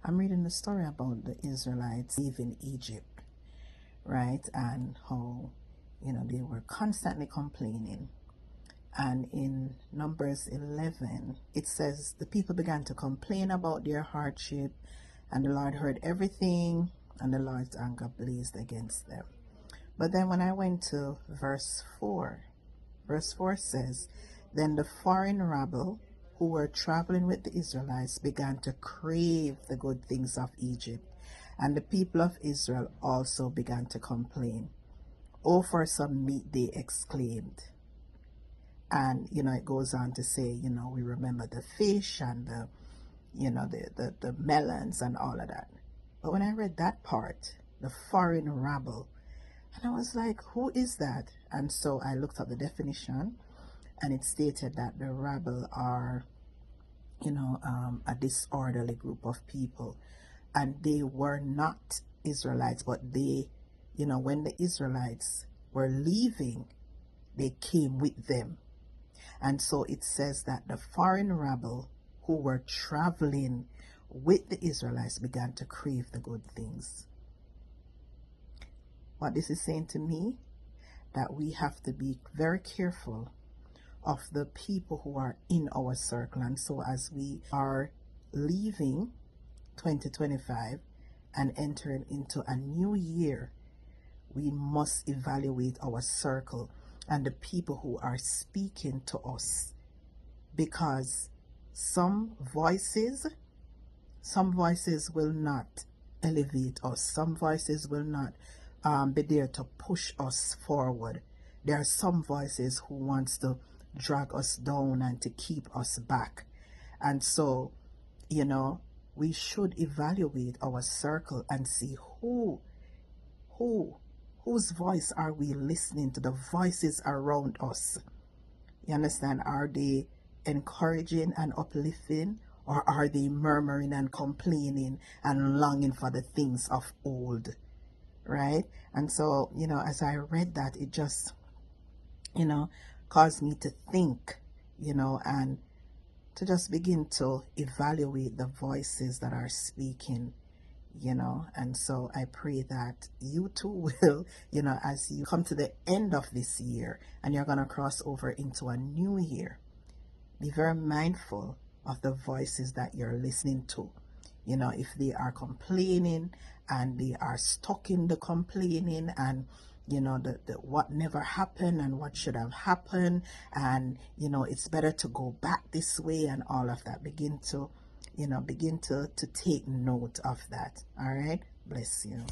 I'm reading the story about the Israelites leaving Egypt, right? And how, they were constantly complaining. And in Numbers 11, it says the people began to complain about their hardship, and the Lord heard everything, and the Lord's anger blazed against them. But then when I went to verse 4 says, then the foreign rabble who were traveling with the Israelites began to crave the good things of Egypt, and the people of Israel also began to complain. Oh, for some meat, they exclaimed. And, it goes on to say, we remember the fish and the melons and all of that. But when I read that part, the foreign rabble, and I was like, who is that? And so I looked up the definition, and it stated that the rabble are, a disorderly group of people. And they were not Israelites, but they, when the Israelites were leaving, they came with them. And so it says that the foreign rabble who were traveling with the Israelites began to crave the good things. What this is saying to me, that we have to be very careful of the people who are in our circle. And so as we are leaving 2025 and entering into a new year, we must evaluate our circle and the people who are speaking to us, because some voices will not elevate us. Some voices will not be there to push us forward. There are some voices who wants to drag us down and to keep us back. And so, we should evaluate our circle and see whose voice are we listening to, the voices around us. You understand? Are they encouraging and uplifting, or are they murmuring and complaining and longing for the things of old? Right? And so, as I read that, it just, caused me to think, and to just begin to evaluate the voices that are speaking, and so I pray that you too will, as you come to the end of this year and you're going to cross over into a new year, be very mindful of the voices that you're listening to. If they are complaining and they are stuck in the complaining and the what never happened and what should have happened, and it's better to go back this way and all of that, begin to take note of that. All right, bless you.